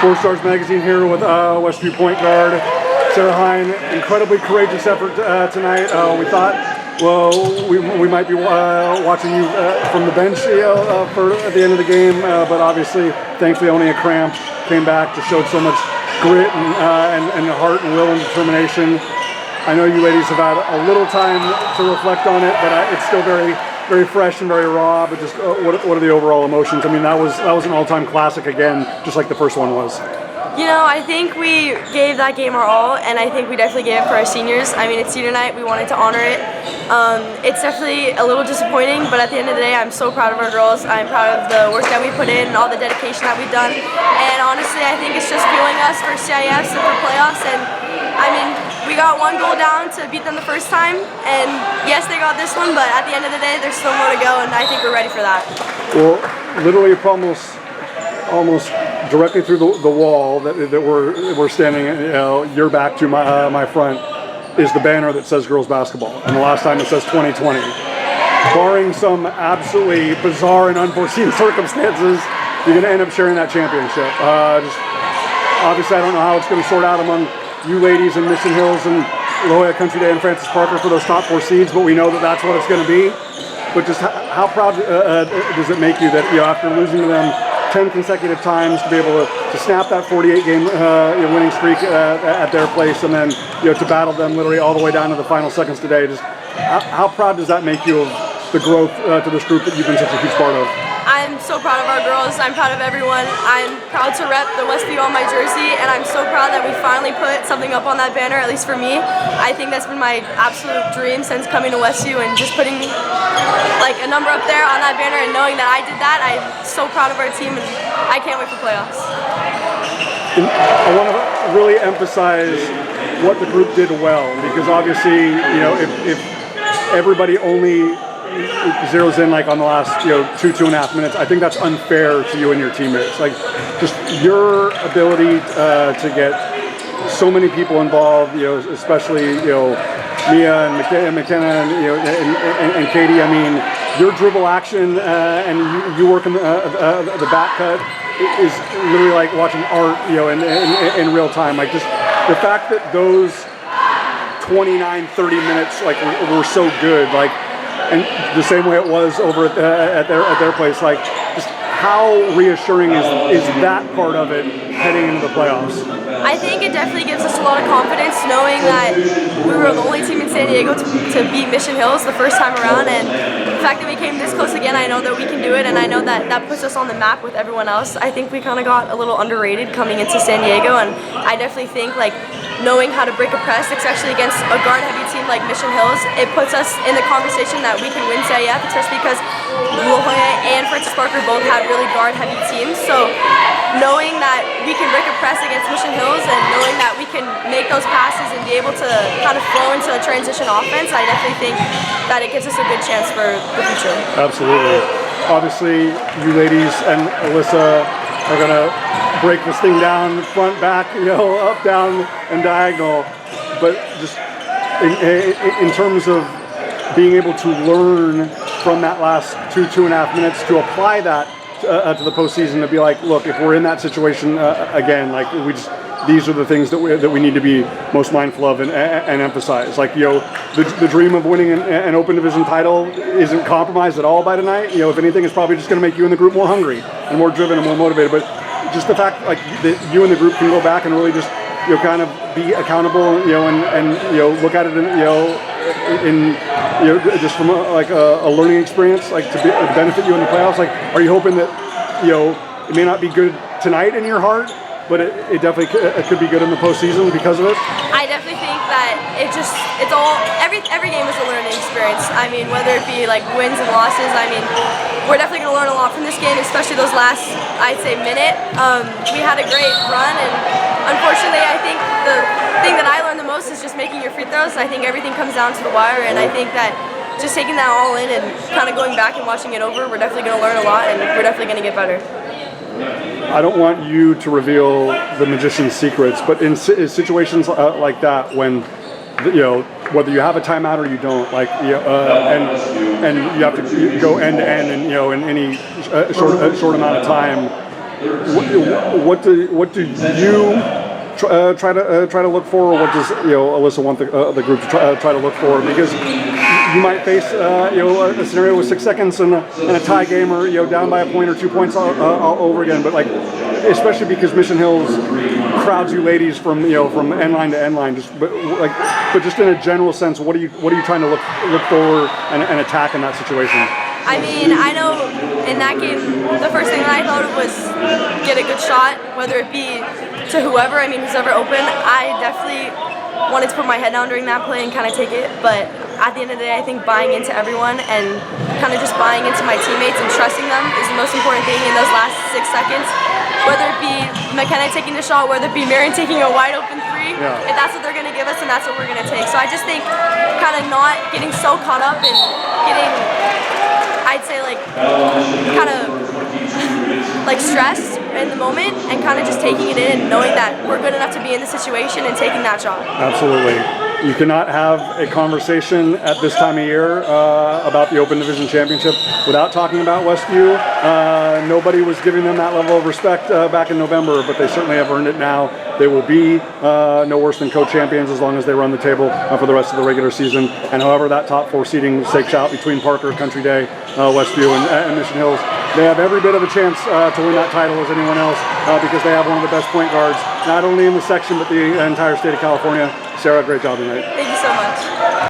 Sports Stars Magazine here with Westview point guard Sarah Heyn. Incredibly courageous effort tonight. We thought, well, we might be watching you from the bench for at the end of the game, but obviously, thankfully, only a cramp. Came back, just showed so much grit and heart and will and determination. I know you ladies have had a little time to reflect on it, but it's still very fresh and very raw. But just what are the overall emotions? I mean, that was an all-time classic again, just like the first one was. You know, I think we gave that game our all, and I think we definitely gave it for our seniors. I mean, it's senior night. We wanted to honor it. It's definitely a little disappointing, but at the end of the day, I'm so proud of our girls. I'm proud of the work that we put in and all the dedication that we've done. And honestly, I think it's just fueling us for CIFs and for playoffs. And I mean, we got one goal down to beat them the first time, and yes, they got this one, but at the end of the day, there's still more to go, and I think we're ready for that. Well, literally, almost directly through the wall that we're standing, your back to my front, is the banner that says girls basketball, and the last time it says 2020. Barring some absolutely bizarre and unforeseen circumstances, you're going to end up sharing that championship. Obviously, I don't know how it's going to sort out among you ladies in Mission Hills and La Jolla Country Day and Francis Parker for those top 4 seeds, but we know that that's what it's going to be. But just how proud does it make you that after losing to them 10 consecutive times to be able to snap that 48-game winning streak at their place, and then to battle them literally all the way down to the final seconds today? Just how proud does that make you of the growth to this group that you've been such a huge part of? I'm so proud of our girls. I'm proud of everyone. I'm proud to rep the Westview on my jersey, and I'm so proud that we finally put something up on that banner, at least for me. I think that's been my absolute dream since coming to Westview, and just putting like a number up there on that banner and knowing that I did that, I'm so proud of our team, and I can't wait for playoffs. I want to really emphasize what the group did well, because obviously, if everybody only zeroes in like on the last 2.5 minutes, I think that's unfair to you and your teammates. Like, just your ability to get so many people involved, especially Mia and McKenna and Katie. I mean, your dribble action and you working the back cut is literally like watching art, in real time. Like, just the fact that those 29-30 minutes like were so good, like. And the same way it was over at their place, like, just how reassuring is that part of it heading into the playoffs? I think it definitely gives us a lot of confidence knowing that we were the only team in San Diego to beat Mission Hills the first time around, and the fact that we came this close again, I know that we can do it, and I know that puts us on the map with everyone else. I think we kind of got a little underrated coming into San Diego, and I definitely think like knowing how to break a press, especially against a guard-heavy team like Mission Hills, it puts us in the conversation that we can win CIF, especially because La Jolla and Francis Parker both have really guard-heavy teams. So knowing that we can break a press against Mission Hills and knowing that we can make those passes and be able to kind of flow into a transition offense, I definitely think that it gives us a good chance for the future. Absolutely. Obviously, you ladies and Alyssa are going to break this thing down front, back, up, down, and diagonal. But just in terms of being able to learn from that last 2.5 minutes to apply that to the postseason, to be like, look, if we're in that situation again, like these are the things that we need to be most mindful of and emphasize. Like, the dream of winning an open division title isn't compromised at all by tonight. If anything, it's probably just going to make you and the group more hungry and more driven and more motivated. But just the fact like that you and the group can go back and really just kind of be accountable, and look at it in just from a learning experience, like to benefit you in the playoffs. Like, are you hoping that it may not be good tonight in your heart, but it definitely could be good in the postseason because of it? I definitely think that it's all every game is a learning experience. I mean, whether it be like wins and losses, I mean, we're definitely going to learn a lot from this game, especially those last, I'd say, minute. We had a great run, and unfortunately, I think the thing that I learned the most is just making your free throws. I think everything comes down to the wire, and I think that just taking that all in and kind of going back and watching it over, we're definitely going to learn a lot, and we're definitely going to get better. I don't want you to reveal the magician's secrets, but in situations like that, when whether you have a timeout or you don't, like and you have to go end to end, and in any short amount of time, what do you try to look for, or what does Alyssa want the group to try to look for? Because you might face a scenario with 6 seconds and a tie game, or down by a point or 2 points all over again. But like, especially because Mission Hills crowds you ladies from end line to end line. But just in a general sense, what are you trying to look for and attack in that situation? I mean, I know in that game, the first thing that I thought of was get a good shot, whether it be to whoever. I mean, who's ever open. I definitely wanted to put my head down during that play and kind of take it. But at the end of the day, I think buying into everyone and kind of just buying into my teammates and trusting them is the most important thing in those last 6 seconds. Whether it be McKenna taking the shot, whether it be Marion taking a wide open three, if that's what they're going to give us, and that's what we're going to take. So I just think kind of not getting so caught up and getting, I'd say, like, kind of like stressed in the moment and kind of just taking it in and knowing that we're good enough to be in the situation and taking that shot. Absolutely. You cannot have a conversation at this time of year about the Open Division Championship without talking about Westview. Nobody was giving them that level of respect back in November, but they certainly have earned it now. They will be no worse than co-champions as long as they run the table for the rest of the regular season. And however that top 4 seeding shakes out between Parker, Country Day, Westview, and Mission Hills, they have every bit of a chance to win that title as anyone else because they have one of the best point guards, not only in the section but the entire state of California. Sarah, great job tonight. Thank you so much.